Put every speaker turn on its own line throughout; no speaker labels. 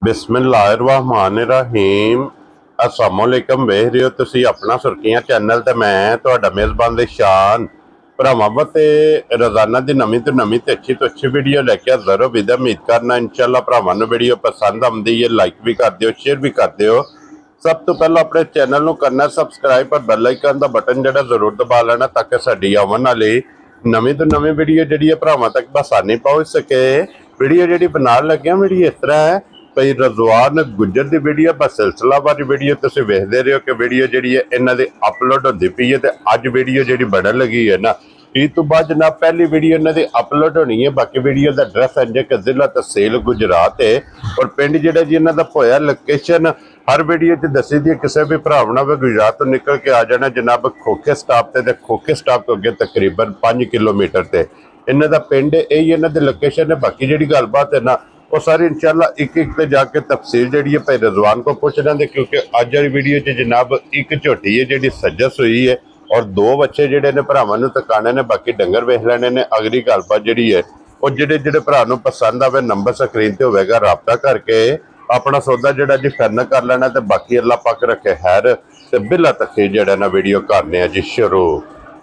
बिस्मिल्लाहिर्रहमानिर्रहीम अस्सलामुअलैकुम। वेख रहे हो तुसी अपना सुर्खियां चैनल ते मैं तुहाडा मेज़बान शान भरावां ते रोजाना की नवीं तो नवीं ते अच्छी वीडियो लैके हाज़र हो। विदा उम्मीद करना इंशाअल्लाह भरावां नूं वीडियो पसंद आउंदी है, लाइक भी कर दिओ, शेयर भी कर दिओ। सब तो पहले अपने चैनल नूं करना सबसक्राइब और बैल आइकन का बटन जिहड़ा जरूर दबा लेना ताकि साडी आउण वाली नवीं तो नवीं वीडियो जिहड़ी है भरावां तक आसानी पहुंच सके। वीडियो जिहड़ी बनाउण लगे वीडियो इस तरह है भाई रज़वान गुज्जर की वीडियो बस सिलसिलावार वीडियो तुसीं वेखदे रहो कि वीडियो जिहड़ी है इन्हां दी अपलोड होंदी पई है। ते अज वीडियो जिहड़ी बनन लगी है ना ईद तो बाद जनाब पहली वीडियो इन्हां दी अपलोड होनी है। बाकी वीडियो का एड्रैस है कि जिला तहसील गुजरात है और पिंड जिहड़ा जी इन्हां दा पोया लोकेशन हर वीडियो च दसी दी। किसी भी भरावना वे गुजरात तो निकल के आ जाना जनाब खोखे स्टाप ते खोखे स्टाप तो अगे तकरीबन 5 किलोमीटर से इन्हां दा पिंड यही इन्हां दी लोकेशन है। बाकी जिहड़ी गलबात है ना वो सारी इंशाल्लाह एक ते जाके तफसील जी है भाई रज़वान को पूछना दे, क्योंकि अज वाली वीडियो च जनाब एक झोटी है जी सजस हुई है और 2 बच्चे जोड़े ने भरावां नूं तकाने ने, बाकी डंगर वेख लेने ने। अगली गलबात जी है और जिहड़े भरा नूं पसंद आवे नंबर स्क्रीन ते होवेगा, राबता करके अपना सौदा जिहड़ा जी फाइनल कर लेना। तो बाकी अल्लाह पाक रखे खैर ते बिला तखीर जिहड़ा ना वीडियो करने जी शुरू।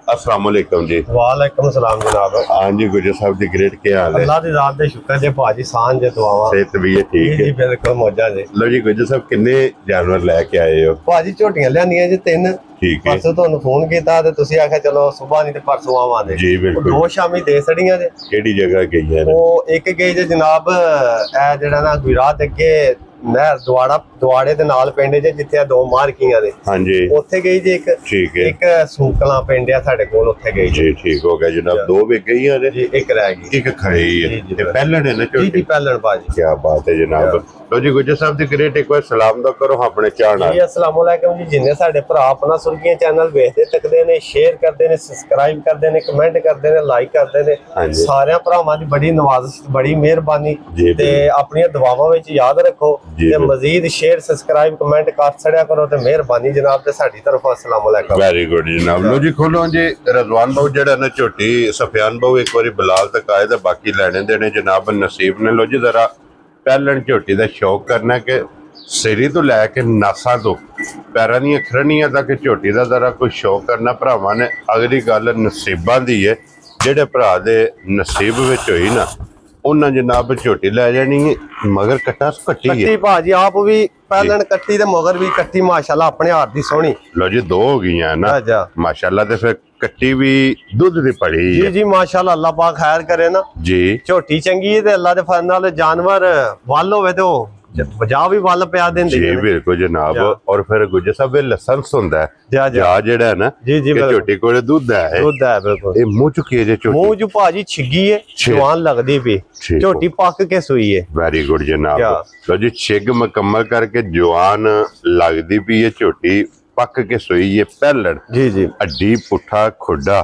अस्सलाम वालेकुम जी।
वालेकुम सलाम जनाब।
हाँ जी गुजर साहब दी ग्रेट क्या हाल है?
अल्लाह दी रात दे शुक्र जे भाजी सांझ जे दुआवां
सेहत भी है ठीक है
जी बिल्कुल मौजा जी।
लो जी गुजर साहब किन्ने जानवर लेके आए हो?
भाजी झोटियां लियानियां जी 3
ठीक है।
परसों तुहानू फोन कीता ते तुसी आख्या चलो सुबह नहीं ते परसों आवांगे
जी बिल्कुल।
2 शामी दे छड़ियां जे।
केड़ी जगह गई है?
वो एक गई जे जनाब ए जेड़ा ना गुजरात अगे नहर दुआड़े दे नाल पिंड जे जिथे 2 मारकियां ने।
हाँ जी
उत्थे गई जी एक।
ठीक है।
एक सूकला पिंड है साडे कोल, उत्थे गई
जी ठीक हो गया जनाब। 2 भी गई है
जी, एक रह गई,
एक खड़ी है। ये पहलन है ना
जी जी पहलन भाजी।
क्या बात है जनाब। लो जी गुजर साहब दी ग्रेट एक बार सलाम दा करो अपने चाहना
जी। अस्सलाम वालेकुम जी। जिन्ने साडे भरा अपना सुर्खियां चैनल वेखदे तकदे ने, शेयर करदे ने, सब्सक्राइब करदे ने, कमेंट करदे ने, लाइक करदे ने, सारे भरावां दी बड़ी नवाज़िश बड़ी मेहरबानी ते अपनी दुआवां विच याद रखो ते मजीद शेयर सब्सक्राइब कमेंट कर छड़िया करो ते मेहरबानी जनाब ते साडी तरफ। अस्सलाम वालेकुम।
वेरी गुड जनाब। लो जी खोलो जी रज़वान बहु जेड़ा ना झोटी सफियान बहु एक बारी बिलाल तक आए ते बाकी लेने देने जनाब नसीब ने। लो जी जरा पहलन झोटी का शौक करना कि सिरी तो लैके नासा तो पैरों दी खरनियां तक झोटी का जरा कोई शौक करना भरावां ने। अगली गल नसीबां दी है, जेडे भरा दे नसीब विच होई ना उन्हें जनाब झोटी लै जानी है। मगर कट्टा कट्टी है
भाजी आप भी पहलन कट्टी ते मगर भी कट्टी माशाल्लाह अपने हाथ दी सोहनी।
लो जी 2 हो गई ना माशाल्लाह। ते फिर कट्टी भी दूध दी पड़ी
जी जी माशाल्लाह। अल्लाह पाक खैर करे ना
जी।
झोटी चंगी है ते अल्लाह दे फजल नाल जानवर वल होवे ते बजा भी वल पिया देंदे
जी बिल्कुल जनाब। और फिर गुजर साहब लाइसेंस हुंदा है जा जेड़ा है ना
जी जी
झोटी कोल दूध है
बिल्कुल।
ये मुंह चुकी है झोटी
मुंह जो भाजी छिगी है जवान लगदी पई झोटी पक के सुई है।
वेरी गुड जनाब। तो जी छिग मुकम्मल करके जवान लगदी पई है झोटी पक के सुई है पहलड़
जी जी।
अड्डी पुठा खुडा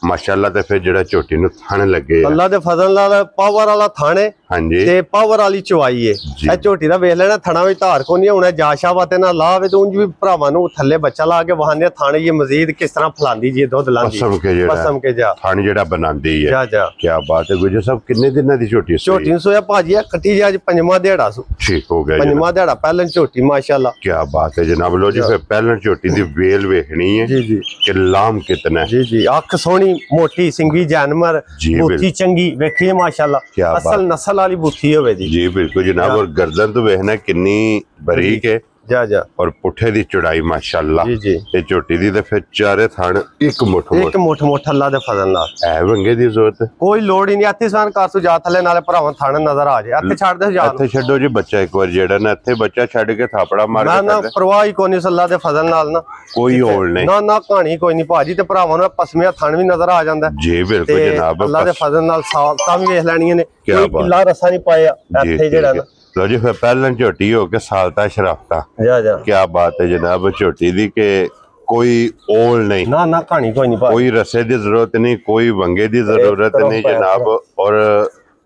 माशाल्लाह। ते फिर जेड़ा झोटी नु थाने लगे
अल्लाह दे फजल नाल पावर वाला थाने
हां जी
ते पावर वाली चवाई है। ए झोटी दा वेख लेना थणा विच धार को नहीं होना जाशा वाते ना लावे तो उंज भी भरावां नु थल्ले बच्चा ला के वहाने थाने ये मजीद किस तरह फलांदी जी दूध लांदी
कसम के जा थाने जेड़ा बनांदी है।
जा
क्या बात है गुजर साहब। किन्ने दिनां दी झोटी
झोटी सोया भाजी कट्टी जी आज 5वां दिहाड़ा सु।
ठीक हो गया
5वां दिहाड़ा पहलन झोटी माशाल्लाह।
क्या बात है जनाब। लो जी फिर पहलन झोटी दी वेल वेखनी है
जी जी
कि लाम कितना
जी जी। अख सोहनी मोटी सिंगी जानवर बूथी चंगी वेखिए माशाल्लाह। असल नस्ल वाली बूथी होवे जी
बिल्कुल जनाब। और गर्दन तो वेखना कितनी बारीक है
जा
और पुठे दी चौड़ाई माशाल्लाह
जी जी।
ते झोटी दी ते फिर चारे थान एक मुठ
अल्लाह दे फजल नाल
है वंगे दी जरूरत
कोई लोड़ ही नहीं। इत्थे सान कासू जा थले नाले भरावां थाने नजर आ जाए इत्थे छड़ दे जा
इत्थे छड्डो जी बच्चा एक बार जेड़ा ना इत्थे बच्चा छड़ के थापड़ा मार के
ना परवाह ही कोई नहीं अल्लाह दे फजल नाल ना
कोई होल नहीं
ना कहानी कोई नहीं भाजी ते भरावां नु पसमिया थान भी नजर आ जांदा
जी बिल्कुल जनाब।
अल्लाह दे फजल नाल साफ भी वेख लैणियां ने कोई किला रसा नहीं पाया इत्थे जेड़ा ना।
लो जी फिर पहलन झोटी हो के सालता शराफता
जा
क्या बात है जनाब झोटी दी के कोई ओल नहीं
ना कहानी कोई नहीं
कोई रसे की जरूरत नहीं कोई वंगे की जरूरत नहीं जनाब। और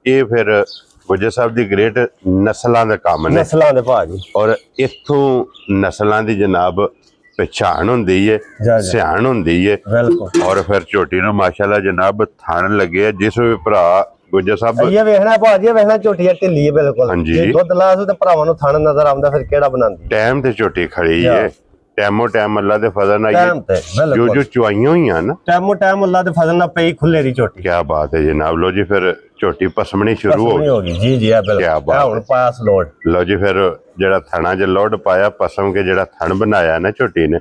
ये फिर गुजर साहब दी ग्रेट नस्लों का काम है
नस्लों दे भाजी।
और इत्थों नस्लों की जनाब पहचान होंदी है सियान होंदी है। और फिर झोटी नूं माशाल्लाह जनाब थान लगे जिस भी भरा ਗੁੱਜਰ ਸਾਹਿਬ
ਇਹ ਵੇਖਣਾ ਭਾਜੀ, ਇਹ ਵੇਖਣਾ ਝੋਟੀ ਢਿੱਲੀ ਹੈ ਬਿਲਕੁਲ। ਜੇ ਦੁੱਧ ਲਾਸ ਤੇ ਭਰਾਵਾਂ ਨੂੰ ਥਣ ਨਜ਼ਰ ਆਉਂਦਾ ਫਿਰ ਕਿਹੜਾ ਬਣਾਉਂਦੀ।
ਟਾਈਮ ਤੇ ਝੋਟੀ ਖੜੀ ਹੈ, ਟਾਈਮੋ ਟਾਈਮ ਅੱਲਾ ਦੇ ਫਜ਼ਲ ਨਾਲ ਜੋ ਚੁਆਈਆਂ ਹੋਈਆਂ ਨਾ,
ਟਾਈਮੋ ਟਾਈਮ ਅੱਲਾ ਦੇ ਫਜ਼ਲ ਨਾਲ ਪਈ ਖੁੱਲੇ ਦੀ ਝੋਟੀ।
ਕੀ ਬਾਤ ਹੈ ਜਨਾਬ। ਲੋ ਜੀ ਫਿਰ ਝੋਟੀ ਪਸਮਣੀ ਸ਼ੁਰੂ ਹੋ ਗਈ।
ਜੀ ਜੀ ਬਿਲਕੁਲ ਹੁਣ ਪਾਸ ਲੋਡ।
ਲੋ ਜੀ ਫਿਰ ਜਿਹੜਾ ਥਣਾ 'ਚ ਲੋਡ ਪਾਇਆ ਪਸਮ ਕੇ ਜਿਹੜਾ ਥਣ ਬਣਾਇਆ ਨਾ ਝੋਟੀ ਨੇ,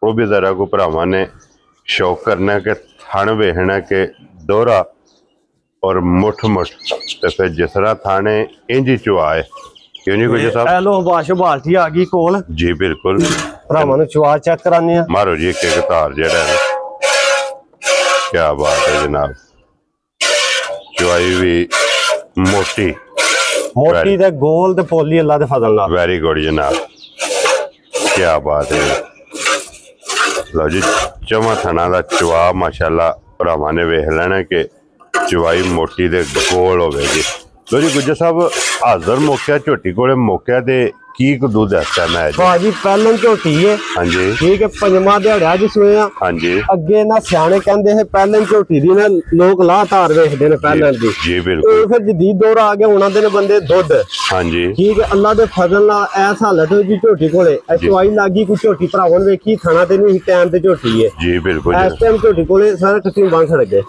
ਉਹ ਵੀ ਜ਼ਰਾ ਕੋ ਭਰਾਵਾਂ ਨੇ ਸ਼ੌਕ ਕਰਨਾ ਕਿ ਥਣ ਵੇਖਣਾ ਕਿ ਦੋਹਰਾ ਔਰ ਮੁੱਠ ਤੇ ਫਿਰ ਜਿਸ ਤਰ੍ਹਾਂ ਥਾਣੇ ਇੰਜ ਚੁਆਏ। ਕਿਉਂ ਨਹੀਂ ਗੁੱਜਰ ਸਾਹਿਬ?
ਇਹ ਲੋ ਬਾਸ਼ ਬਾਲਟੀ ਆ ਗਈ ਕੋਲ
ਜੀ ਬਿਲਕੁਲ।
ਭਰਾਵਾਂ ਨੂੰ ਚੁਆ ਚੈੱਕ ਕਰਾਨੇ ਆ।
ਮਾਰੋ ਜੀ ਇੱਕ ਇੱਕ ਧਾਰ ਜਿਹੜਾ ਹੈ। ਕੀ ਬਾਤ ਹੈ ਜਨਾਬ। ਚੁਆਈ ਵੀ ਮੋਟੀ
ਤੇ ਗੋਲ ਤੇ ਪੋਲੀ ਅੱਲਾ ਦੇ ਫਜ਼ਲ ਨਾਲ।
ਵੈਰੀ ਗੁੱਡ ਜਨਾਬ, ਕੀ ਬਾਤ ਹੈ। ਲਓ ਜੀ ਚਵਾਂ ਥਣਾ ਦਾ ਚੁਆ ਮਾਸ਼ਾਅੱਲਾ ਭਰਾਵਾਂ ਨੇ ਵੇਖ ਲੈਣਾ ਕਿ ਚੁਆਈ ਮੋਟੀ ਦੇ ਗੋਲ ਹੋਵੇਗੀ। ਲੋ ਜੀ ਗੁੱਜਰ ਸਾਹਿਬ ਹਾਜ਼ਰ ਮੌਕਿਆ ਝੋਟੀ ਕੋਲੇ ਮੌਕਿਆ ਤੇ ਕੀ ਕੁ ਦੁੱਧ ਹੈ ਮੈਂ
ਭਾਜੀ? ਪਹਿਲਾਂ ਝੋਟੀ ਹੈ
ਹਾਂਜੀ,
ਠੀਕ ਹੈ, ਪੰਜਵਾਂ ਦਿਹਾੜਾ ਜਿ ਸੋਇਆ
ਹਾਂਜੀ।
ਅੱਗੇ ਨਾ ਸਿਆਣੇ ਕਹਿੰਦੇ ਹੈ ਪਹਿਲਾਂ ਝੋਟੀ ਦੀ ਨਾ ਲੋਕ ਲਾਹ ਧਾਰ ਵੇਖਦੇ ਨੇ ਪਹਿਲਾਂ ਦੀ।
ਜੀ ਬਿਲਕੁਲ।
ਫਿਰ ਜਦੀਦ ਦੌਰ ਆ ਗਿਆ, ਉਹਨਾਂ ਦੇ ਨੇ ਬੰਦੇ ਦੁੱਧ।
ਹਾਂਜੀ
ਠੀਕ ਹੈ, ਅੱਲਾ ਦੇ ਫਜ਼ਲ ਨਾਲ ਐਸ ਹਾਲਤ ਵਿੱਚ ਝੋਟੀ ਕੋਲੇ ਚੁਆਈ ਲੱਗੀ। ਕੋਈ ਝੋਟੀ ਭਰਾਵਾਂ ਨੇ ਵੇਖੀ ਥਾਣਾ ਤੇ ਨਹੀਂ ਟਾਈਮ ਤੇ ਝੋਟੀ ਹੈ।
ਜੀ ਬਿਲਕੁਲ।
ਇਸ ਟਾਈਮ ਝੋਟੀ ਕੋਲੇ ਸਾਰਾ ਕੱਟੀ ਬੰਦ ਖੜ ਗਏ।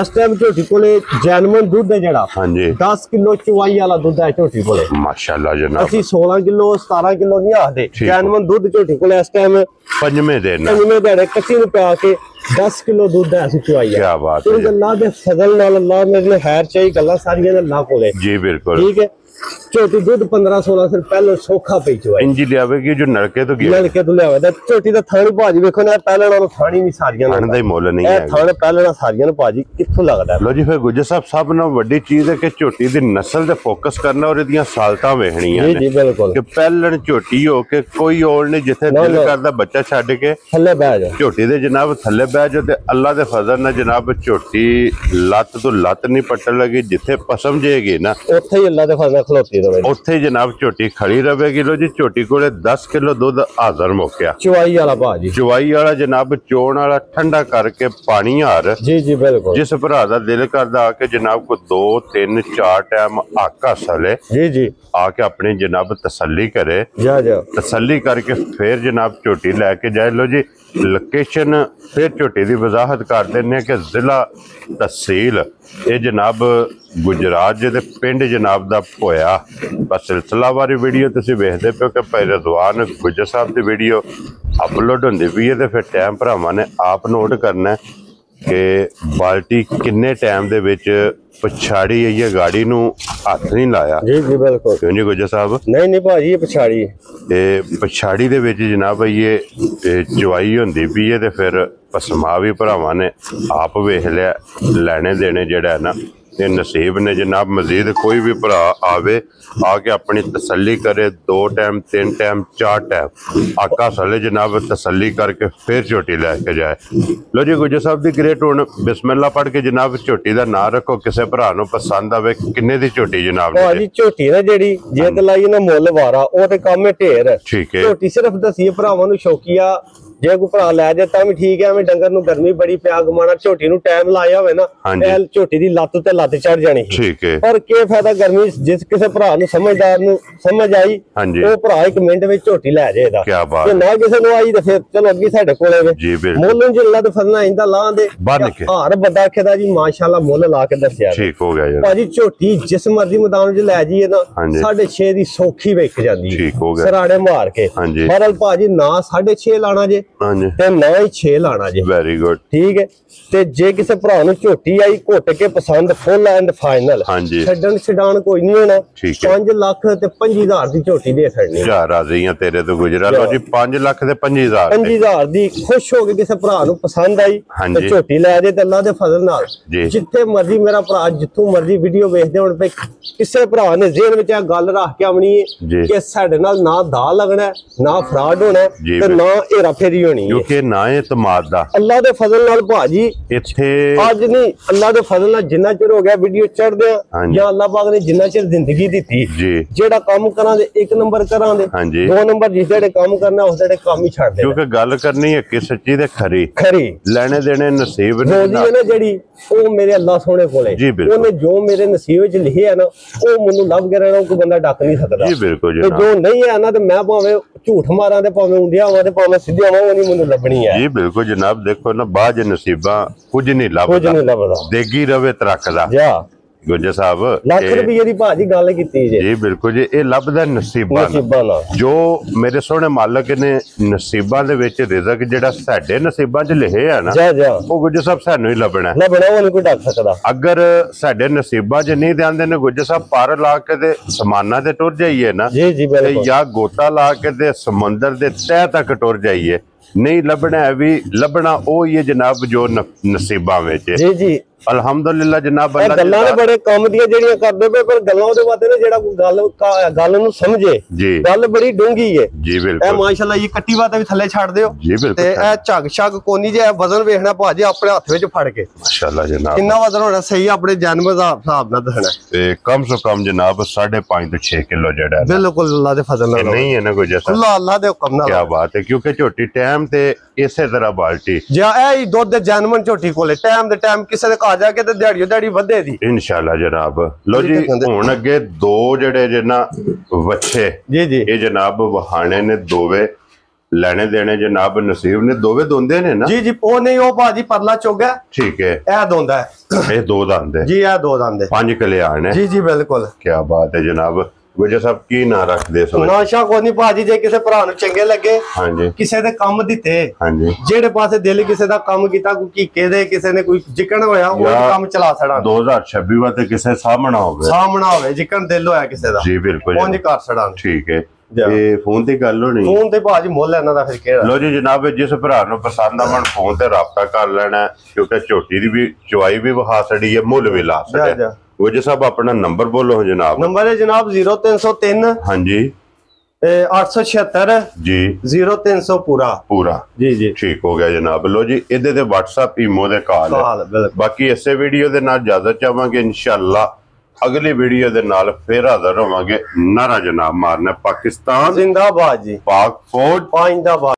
ਇਸ ਟਾਈਮ ਝੋਟੀ ਕੋਲੇ ਜੈਨੂਇਨ ਦੁੱਧ ਹੈ ਜਿਹੜਾ,
ਹਾਂਜੀ
10 ਕਿਲੋ ਚੁਆਈ ਵਾਲਾ ਦੁੱਧ ਹੈ ਝੋਟੀ ਕੋਲੇ
ਮਾਸ਼ਾਅੱਲਾ ਜਨਾਬ।
ਅਸੀਂ 16 ਕਿਲੋ 17 ਕਿਲੋ ਨਹੀਂ ਆਖਦੇ। ਜੈਨੂਇਨ ਦੁੱਧ ਝੋਟੀ ਕੋਲੇ ਇਸ ਟਾਈਮ
ਪੰਜਵੇਂ ਦਿਨ
ਕੱਚੀ ਨੂੰ ਪਿਆ ਕੇ 10 ਕਿਲੋ ਦੁੱਧ ਹੈ ਅਸੀਂ ਚੁਆਈ।
ਕੀ ਬਾਤ ਹੈ।
ਅੱਲਾਹ ਦੇ ਫਜ਼ਲ ਨਾਲ ਅੱਲਾਹ ਮੇਰੇ ਖੈਰ ਚਾਹੀ ਗੱਲਾਂ ਸਾਰੀਆਂ ਨੇ ਅੱਲਾਹ ਕੋਲੇ।
ਜੀ ਬਿਲਕੁਲ।
ਠੀਕ ਹੈ, ਝੋਟੀ ਦੁੱਧ 15-16 ਸਿਰ ਪਹਿਲਾਂ ਸੌਖਾ ਪਈ ਚੁਆਈ।
ਇੰਜੀ ਲਿਆਵੇਗੀ ਜੋ ਨਲਕੇ ਤੋਂ ਗਿਆ।
ਨਲਕੇ ਤੋਂ ਲਿਆਵੇ ਦਾ ਝੋਟੀ ਦਾ ਥਾਣੀ ਭਾਜੀ ਵੇਖੋ ਨਾ, ਪਹਿਲਾਂ ਨਾਲੋਂ ਥਾਣੀ ਨਹੀਂ ਸਾਰੀਆਂ
ਥਣ ਦਾ ਹੀ ਮੁੱਲ ਨਹੀਂ
ਹੈ।
ਹੈ
ਥਾਣ ਪਹਿਲਾਂ ਨਾਲ ਸਾਰੀਆਂ ਨੂੰ ਭਾਜੀ ਕਿੱਥੋਂ ਲੱਗਦਾ।
ਲੋ ਜੀ ਫਿਰ ਗੁੱਜਰ ਸਾਹਿਬ ਸਭ ਨਾਲੋਂ ਵੱਡੀ ਚੀਜ਼ ਹੈ ਕਿ ਝੋਟੀ ਦੀ ਨਸਲ ਤੇ ਫੋਕਸ ਕਰਨਾ ਔਰ ਇਹਦੀਆਂ ਸਾਲਤਾਂ ਵੇਖਣੀਆਂ
ਨੇ। ਜੀ ਬਿਲਕੁਲ।
ਕਿ ਪਹਿਲਣ ਝੋਟੀ ਹੋ ਕੇ ਕੋਈ ਔਲ ਨਹੀਂ, ਜਿੱਥੇ ਦਿਲ ਕਰਦਾ ਬੱਚਾ ਛੱਡ ਕੇ
ਥੱਲੇ ਬਹਿ ਜਾ
ਝੋਟੀ ਦੇ ਜਨਾਬ ਥੱਲੇ ਬਹਿ ਜਾ ਤੇ ਅੱਲਾ ਦੇ ਫਜ਼ਲ ਨਾਲ ਜਨਾਬ ਝੋਟੀ ਲੱਤ ਤੋਂ ਲੱਤ ਨਹੀਂ ਪੱਟਣ ਲੱਗੀ। ਜਿੱਥੇ ਪਸਮ ਜੇਗੀ ਨਾ
ਉੱਥੇ ਹੀ ਅੱਲਾ ਦੇ ਫਜ਼ਲ ਨਾਲ ਖਲੋਤੀ ਰਵੇ,
ਉੱਥੇ ਜਨਾਬ ਝੋਟੀ ਖੜੀ ਰਵੇਗੀ। ਲੋ ਜੀ ਝੋਟੀ ਕੋਲੇ 10 ਕਿਲੋ ਦੁੱਧ ਹਾਜ਼ਰ ਮੁੱਕਿਆ।
ਚੁਆਈ ਵਾਲਾ ਭਾਜੀ,
ਚੁਆਈ ਵਾਲਾ ਜਨਾਬ ਚੋਣ ਵਾਲਾ ਠੰਡਾ ਕਰਕੇ ਪਾਣੀ ਹਾਰ।
ਜੀ ਜੀ ਬਿਲਕੁਲ।
ਜਿਸ ਭਰਾ ਦਾ ਦਿਲ ਕਰਦਾ ਆ ਕੇ ਜਨਾਬ ਕੋ 2 3 4 ਟਾਈਮ ਆਕਾ ਸਲੇ
ਜੀ ਜੀ
ਆ ਕੇ ਆਪਣੀ ਜਨਾਬ ਤਸੱਲੀ ਕਰੇ।
ਜਾ
ਤਸੱਲੀ ਕਰਕੇ ਫਿਰ ਜਨਾਬ ਝੋਟੀ ਲੈ ਕੇ ਜਾਏ। ਲੋ ਜੀ ਲੋਕੇਸ਼ਨ ਫਿਰ ਝੋਟੀ ਦੀ ਵਜ਼ਾਹਤ ਕਰ ਦਿੰਦੇ ਕਿ ਜ਼ਿਲ੍ਹਾ ਤਹਿਸੀਲ ਇਹ ਜਨਾਬ ਗੁਜਰਾਤ ਦੇ ਪਿੰਡ ਜਨਾਬ ਦਾ ਹੋਇਆ। ਬਸ ਸਿਲਸਿਲਾਵਾਰੀ ਵੀਡੀਓ ਤੁਸੀਂ ਵੇਖਦੇ ਪਿਓ ਕਿ ਭਾਈ ਰਜ਼ਵਾਨ ਗੁੱਜਰ ਸਾਹਿਬ ਦੀ ਵੀਡੀਓ ਅਪਲੋਡ ਹੁੰਦੀ ਪਈ ਹੈ ਤੇ ਫਿਰ ਟਾਈਮ ਭਰਾਵਾਂ ਨੇ ਆਪ ਨੋਟ ਕਰਨਾ ਕਿ ਬਾਲਟੀ ਕਿੰਨੇ ਟਾਈਮ ਦੇ ਵਿੱਚ ਪਛਾੜੀ ਹੈ। ਇਹ ਗਾੜੀ ਨੂੰ ਹੱਥ ਨਹੀਂ ਲਾਇਆ।
ਜੀ ਜੀ ਬਿਲਕੁਲ।
ਕਿਉਂ ਨਹੀਂ ਗੁੱਜਰ ਸਾਹਿਬ?
ਨਹੀਂ ਭਾਜੀ ਇਹ ਪਛਾੜੀ
ਤੇ ਪਛਾੜੀ ਦੇ ਵਿੱਚ ਜਨਾਬ ਇਹ ਚੁਆਈ ਹੁੰਦੀ ਪਈ ਹੈ ਤੇ ਫਿਰ ਪਸਮਾ ਵੀ ਭਰਾਵਾਂ ਨੇ ਆਪ ਵੇਖ ਲਿਆ। ਲੈਣੇ ਦੇਣੇ ਜਿਹੜਾ ਹੈ ਨਾ ਇਹ ਨਸੀਬ ਨੇ ਜਨਾਬ। ਮਜ਼ੀਦ ਕੋਈ ਵੀ ਭਰਾ ਆਵੇ ਆ ਕੇ ਆਪਣੀ ਤਸੱਲੀ ਕਰੇ 2 ਟਾਈਮ 3 ਟਾਈਮ 4 ਟਾਈਮ ਆਕਾ ਸਲੇ ਜਨਾਬ ਤਸੱਲੀ ਕਰਕੇ ਫਿਰ ਝੋਟੀ ਲੈ ਕੇ ਜਾਏ। ਲੋ ਜੀ ਗੁੱਜਰ ਸਾਹਿਬ ਦੀ ਗ੍ਰੇਟ ਹੁਣ ਬਿਸਮਿਲ੍ਲਾ ਪੜ੍ਹ ਕੇ ਜਨਾਬ ਝੋਟੀ ਦਾ ਨਾਂ ਰੱਖੋ। ਕਿਸੇ ਭਰਾ ਨੂੰ ਪਸੰਦ ਆਵੇ ਕਿੰਨੇ ਦੀ ਝੋਟੀ ਜਨਾਬ ਨੇ?
ਭਾਜੀ ਝੋਟੀ ਨਾ ਜਿਹੜੀ ਜੇ ਤੇ ਲਾਈ ਨਾ ਮੁੱਲ ਵਾਰਾ ਉਹ ਤੇ ਕੰਮ ਹੈ ਢੇਰ।
ਠੀਕ ਹੈ।
ਝੋਟੀ ਸਿਰਫ ਦਸੀਏ ਭਰਾਵਾਂ ਨੂੰ ਸ਼ੌਕੀਆ ਜੇ ਕੋਈ ਭਰਾ ਲੈ ਜਾ ਤਾਂ ਵੀ ਠੀਕ ਹੈ। ਐਵੇਂ ਡੰਗਰ ਨੂੰ ਗਰਮੀ ਬੜੀ ਪਿਆ ਗਮਾਣਾ ਝੋਟੀ ਨੂੰ ਟਾਈਮ ਲਾਇਆ ਹੋਵੇ ਨਾ ਇਹ ਝੋਟੀ ਦੀ ਲੱਤ ਤੇ ਲੱਤ ਚੜ ਜਾਣੀ।
ਠੀਕ ਹੈ।
ਪਰ ਕੀ ਫਾਇਦਾ ਗਰਮੀ ਜਿਸ ਕਿਸੇ ਭਰਾ ਨੂੰ ਸਮਝਦਾਰ ਨੂੰ ਸਮਝ ਆਈ ਉਹ ਭਰਾ 1 ਮਿੰਟ ਵਿੱਚ ਝੋਟੀ ਲੈ ਜਾਏਗਾ।
ਕੀ ਬਾਤ।
ਜੇ ਨਾ ਕਿਸੇ ਨੂੰ ਆਈ ਤਾਂ ਫਿਰ ਚਲੋ ਅੱਗੇ ਸਾਡੇ ਕੋਲੇ ਵੇ
ਜੀ ਬਿਲਕੁਲ।
ਮੁੱਲ ਜਿੱਲਾ ਤੇ ਫਰਨਾ ਇੰਦਾ ਲਾਂ ਦੇ ਹਾਰ ਬੰਦਾ ਆਖਦਾ ਜੀ ਮਾਸ਼ਾਅੱਲਾ ਮੁੱਲ ਲਾ ਕੇ ਦੱਸਿਆ।
ਠੀਕ ਹੋ ਗਿਆ ਯਾਰ
ਭਾਜੀ ਝੋਟੀ ਜਿਸ ਮਰਜ਼ੀ ਮੈਦਾਨ 'ਚ ਲੈ ਜਾਈਏ ਨਾ 6.5 ਦੀ ਸੌਖੀ ਵੇਖ ਜਾਂਦੀ
ਠੀਕ ਹੋ ਗਿਆ
ਸਰਾੜੇ ਮਾਰ ਕੇ। ਬਹਰਲ ਭਾਜੀ ਨਾ 6.5 ਲਾਣਾ ਜੇ ਤੇ ਨਾ ਹੀ 6 ਲਾਣਾ ਜੇ।
Very good.
ਠੀਕ ਹੈ। ਤੇ ਜੇ ਕਿਸੇ ਭਰਾ ਨੂੰ ਝੋਟੀ ਆਈ ਘੁੱਟ ਕੇ ਪਸੰਦ ਫੁੱਲ ਐਂਡ ਫਾਈਨਲ ਛੱਡਣ ਛਡਾਣ ਕੋਈ ਨਹੀਂ ਹੋਣਾ। 5 ਲੱਖ ਤੇ 25,000 ਦੀ ਝੋਟੀ ਦੇ ਛੱਡਣੀ।
ਜਾ ਰਾਜ਼ੀਆਂ ਤੇਰੇ ਤੋਂ ਗੁਜਰਾ। ਲੋ ਜੀ 5 ਲੱਖ ਤੇ 25,000
ਦੀ ਖੁਸ਼ ਹੋ ਕੇ ਕਿਸੇ ਭਰਾ ਨੂੰ ਪਸੰਦ ਆਈ ਤੇ ਝੋਟੀ ਲੈ ਜੇ ਤੇ ਅੱਲਾ ਦੇ ਫਜ਼ਲ ਨਾਲ ਜਿੱਥੇ ਮਰਜ਼ੀ ਮੇਰਾ ਭਰਾ ਜਿੱਥੋਂ ਮਰਜ਼ੀ ਵੀਡੀਓ ਵੇਖਦੇ ਹੋਣ ਪਏ ਕਿਸੇ ਭਰਾ ਨੇ ਜ਼ਿਹਨ ਵਿੱਚ ਇਹ ਗੱਲ ਰੱਖ ਕੇ ਆਉਣੀ ਹੈ ਕਿ ਸਾਡੇ ਨਾਲ ਨਾ ਦਾ ਲੱਗਣਾ ਨਾ ਫਰਾਡ ਹੋਣਾ ਤੇ ਨਾ ਹੇਰਾ ਫੇਰੀ ਹੋਣੀ ਹੈ,
ਕਿਉਂਕਿ ਨਾ ਇਤਮਾਦ ਦਾ
ਅੱਲਾ ਦੇ ਫਜ਼ਲ ਨਾਲ ਭਾਜੀ
ਇੱਥੇ
ਅੱਜ ਨਹੀਂ, ਅੱਲਾ ਦੇ ਫਜ਼ਲ ਨਾਲ ਜਿੰਨਾ ਚਿਰ ਹੋ ਗਿਆ ਵੀਡੀਓ ਚੜਦੇ ਆ, ਜਾਂ ਅੱਲਾ ਪਾਕ ਨੇ ਜਿੰਨਾ ਚਿਰ ਜ਼ਿੰਦਗੀ ਦਿੱਤੀ, ਜਿਹੜਾ ਕੰਮ ਕਰਾਂਗੇ 1 ਨੰਬਰ ਕਰਾਂਗੇ, 2 ਨੰਬਰ ਜਿਸ ਜਿਹੜੇ ਕੰਮ ਕਰਨਾ ਉਸ ਜਿਹੜੇ ਕੰਮ ਹੀ ਛੱਡ ਦੇ,
ਕਿਉਂਕਿ ਗੱਲ ਕਰਨੀ ਹੈ ਕਿ ਸੱਚੀ ਤੇ ਖਰੀ ਲੈਣੇ ਦੇਣੇ ਨਸੀਬ
ਨੇ ਨਾ ਜਿਹੜੀ ਉਹ ਮੇਰੇ ਅੱਲਾ ਸੋਹਣੇ ਕੋਲੇ, ਉਹਨੇ ਜੋ ਮੇਰੇ ਨਸੀਬ ਵਿੱਚ ਲਿਖਿਆ ਨਾ ਉਹ ਮੈਨੂੰ ਲੱਭ ਕੇ ਰਹਿਣਾ, ਕੋਈ ਬੰਦਾ ਡੱਕ ਨਹੀਂ ਸਕਦਾ
ਜੀ। ਬਿਲਕੁਲ
ਤੇ ਜੋ ਨਹੀਂ ਹੈ ਨਾ ਤੇ ਮੈਂ ਭਾਵੇਂ ਝੂਠ ਮਾਰਾਂ ਤੇ ਭਾਵੇਂ ਉਂਡਿਆ ਹੋਵਾਂ ਤੇ ਭਾਵੇਂ ਸਿੱਧਿਆ ਹੋਵਾਂ, ਉਹ ਨਹੀਂ ਮੈਨੂੰ ਲੱਭਣੀ ਹੈ।
ਜੀ ਬਿਲਕੁਲ ਜਨਾਬ, ਦੇਖੋ ਨਾ ਬਾਜ ਨਸੀਬਾਂ ਕੁਝ ਨਹੀਂ ਲੱਭਦਾ, ਦੇਗੀ ਰਵੇ ਤਰਕਦਾ ਜਾ ਗੁੱਜਰ ਸਾਹਿਬ।
ਲੱਖ ਰੁਪਏ ਦੀ ਭਾਜੀ ਗੱਲ ਕੀਤੀ
ਜੀ ਬਿਲਕੁਲ ਜੀ, ਇਹ ਲੱਭਦਾ ਨਸੀਬਾਂ ਨਾਲ, ਜੋ ਮੇਰੇ ਸੋਹਣੇ ਮਾਲਕ ਨੇ ਨਸੀਬਾਂ ਦੇ ਵਿੱਚ ਰਿਜ਼ਕ ਜਿਹੜਾ ਸਾਡੇ ਨਸੀਬਾਂ 'ਚ ਲਿਖਿਆ ਨਾ ਉਹ ਗੁੱਜਰ ਸਾਹਿਬ ਸਾਨੂੰ ਹੀ ਲੱਭਣਾ,
ਉਹ ਨਹੀਂ ਕੋਈ ਡੱਕ ਸਕਦਾ।
ਅਗਰ ਸਾਡੇ ਨਸੀਬਾਂ 'ਚ ਨਹੀਂ ਆਂਦੇ ਨੇ ਗੁੱਜਰ ਸਾਹਿਬ, ਪਾਰ ਲਾ ਕੇ ਤੇ ਸਮਾਨਾਂ ਤੇ ਟੁਰ ਜਾਈਏ ਨਾ, ਜਾਂ ਗੋਤਾ ਲਾ ਕੇ ਤੇ ਸਮੁੰਦਰ ਦੇ ਤਹਿ ਤੱਕ ਟੁਰ ਜਾਈਏ, ਨਹੀਂ ਲੱਭਣਾ ਹੈ ਵੀ ਲੱਭਣਾ ਉਹ ਹੀ ਹੈ ਜਨਾਬ ਜੋ ਨਸੀਬਾਂ ਵਿੱਚ।
ਜੀ ਜੀ
ਅਲਹਮਦੁਲਿਲਾ ਜਨਾਬ,
ਗੱਲਾਂ ਨੇ ਬੜੇ ਕੰਮ ਦੀਆਂ ਜਿਹੜੀਆਂ ਕਰਦੇ ਪਏ, ਪਰ ਗੱਲਾਂ ਉਹਦੇ ਵਾਸਤੇ ਨਾ ਜਿਹੜਾ ਕੋਈ ਗੱਲ ਨੂੰ ਸਮਝੇ, ਗੱਲ ਬੜੀ ਡੂੰਗੀ ਹੈ ਜੀ। ਬਿਲਕੁਲ ਇਹ ਮਾਸ਼ਾਅੱਲਾ ਇਹ ਕੱਟੀ ਬਾਤ ਵੀ ਥੱਲੇ ਛੱਡ ਦਿਓ ਜੀ। ਬਿਲਕੁਲ ਤੇ ਇਹ ਝੱਗ ਛੱਗ ਕੋਨੀ ਜੇ ਵਜ਼ਨ ਵੇਖਣਾ ਭਾਜੀ ਆਪਣੇ ਹੱਥ ਵਿੱਚ ਫੜ ਕੇ, ਮਾਸ਼ਾਅੱਲਾ ਜਨਾਬ ਕਿੰਨਾ ਵਜ਼ਨ ਹੋਣਾ ਸਹੀ ਆਪਣੇ ਜਨਮ ਦਾ ਹਿਸਾਬ ਨਾਲ ਦੱਸਣਾ, ਤੇ
ਕਮ ਸੇ ਕਮ ਜਨਾਬ 5.5 ਤੋਂ 6 ਕਿਲੋ ਜਿਹੜਾ
ਬਿਲਕੁਲ ਅੱਲਾ ਦੇ ਫਜ਼ਲ ਨਾਲ
ਨਹੀਂ ਹੈ ਨਾ ਕੋਈ ਜੈਸਾ,
ਅੱਲਾ ਦੇ ਹੁਕਮ ਨਾਲ।
ਕੀ ਬਾਤ ਹੈ, ਕਿਉਂਕਿ ਝੋਟੀ ਟਾਈਮ ਤੇ ਇਸੇ ਤਰ੍ਹਾਂ ਬਾਲਟੀ
ਜਾਂ ਇਹ ਹੀ ਦੁੱਧ ਦੇ ਜਨਮਨ ਝੋਟੀ ਕੋਲੇ ਟਾਈਮ ਦੇ ਟਾਈਮ ਕਿਸੇ ਦੇ ਘਰ ਜਾ ਕੇ ਤੇ ਦਿਹਾੜੀ ਵਧੇ ਦੀ
ਇਨਸ਼ਾਅੱਲਾ ਜਨਾਬ। ਲੋ ਜੀ ਹੁਣ ਅੱਗੇ 2 ਜਿਹੜੇ ਜਿੰਨਾ ਵੱਛੇ
ਜੀ ਜੀ ਇਹ
ਜਨਾਬ ਵਹਾਣੇ ਨੇ, ਦੋਵੇਂ ਲੈਣੇ ਦੇਣੇ ਜਨਾਬ ਨਸੀਬ ਨੇ, ਦੋਵੇਂ ਦੋਂਦੇ ਨੇ ਨਾ
ਜੀ ਜੀ। ਉਹ ਨਹੀਂ ਉਹ ਭਾਜੀ ਪਰਲਾ ਚੋਗਾ,
ਠੀਕ ਹੈ,
ਇਹ ਦੋਂਦਾ ਹੈ, ਇਹ
2 ਦੰਦ ਹੈ
ਜੀ, ਇਹ 2 ਦੰਦ ਹੈ,
5 ਕਲਿਆਣ ਹੈ ਜੀ ਜੀ
ਬਿਲਕੁਲ।
ਕੀ ਬਾਤ ਹੈ ਜਨਾਬ। ਗੁੱਜਰ ਸਾਹਿਬ ਕੀ ਨਾਂ ਰੱਖਦੇ ਸੋ?
ਨਾਸ਼ਾ ਕੋਈ ਨਹੀਂ ਭਾਜੀ, ਜੇ ਕਿਸੇ ਭਰਾ ਨੂੰ ਚੰਗੇ ਲੱਗੇ,
ਹਾਂਜੀ,
ਕਿਸੇ ਦੇ ਕੰਮ ਦਿੱਤੇ,
ਹਾਂਜੀ,
ਜਿਹੜੇ ਪਾਸੇ ਦਿਲ ਕਿਸੇ ਦਾ ਕੰਮ ਕੀਤਾ, ਕੋਈ ਕੀਕੇ ਦੇ ਕਿਸੇ ਨੇ ਕੋਈ ਜਿਕਣ ਹੋਇਆ ਉਹ ਕੰਮ ਚਲਾ ਛੜਾ।
2026 ਵਾਤੇ ਕਿਸੇ ਸਾਹਮਣਾ ਹੋਵੇ
ਜਿਕਣ ਦਿਲ ਹੋਇਆ ਕਿਸੇ ਦਾ,
ਜੀ ਬਿਲਕੁਲ
ਪਹੁੰਚ ਕਰ ਛੜਾ।
ਠੀਕ ਹੈ, ਇਹ ਫੋਨ ਤੇ ਗੱਲ ਹੋਣੀ,
ਫੋਨ ਤੇ ਭਾਜੀ ਮੁੱਲ ਇਹਨਾਂ ਦਾ ਫਿਰ ਕਿਹੜਾ।
ਲੋ ਜੀ ਜਨਾਬ, ਜਿਸ ਭਰਾ ਨੂੰ ਪਸੰਦ ਆਵਣ ਫੋਨ ਤੇ ਰਾਬਤਾ ਕਰ ਲੈਣਾ, ਕਿਉਂਕਿ ਝੋਟੀ ਦੀ ਵੀ ਚੁਆਈ ਵੀ ਵਹਾ ਛੜੀ ਹੈ, ਮੁੱਲ ਵੀ ਲਾ ਛੜਿਆ। ਗੁੱਜਰ ਸਾਹਿਬ ਆਪਣਾ ਨੰਬਰ ਬੋਲੋ ਜਨਾਬ।
ਨੰਬਰ ਹੈ ਜਨਾਬ 0303
ਹਾਂਜੀ
876
ਜੀ
0300 ਪੂਰਾ ਜੀ ਜੀ,
ਠੀਕ ਹੋ ਗਿਆ ਜਨਾਬ। ਲੋ ਜੀ ਇਹਦੇ ਤੇ WhatsApp ਈਮੋ ਦੇ ਕਾਲ ਹੈ। ਬਾਕੀ ਇਸੇ ਵੀਡੀਓ ਦੇ ਨਾਲ ਇਜਾਜ਼ਤ ਚਾਹਾਂਗੇ, ਇਨਸ਼ਾਅੱਲਾ ਅਗਲੀ ਵੀਡੀਓ ਦੇ ਨਾਲ ਫੇਰ ਹਾਜ਼ਰ ਹੋਵਾਂਗੇ। ਨਾਰਾ ਜਨਾਬ ਮਾਰਨਾ ਪਾਕਿਸਤਾਨ ਜ਼ਿੰਦਾਬਾਦ ਜੀ, ਪਾਕ ਫੌਜ ਜਿੰਦਾਬਾਦ।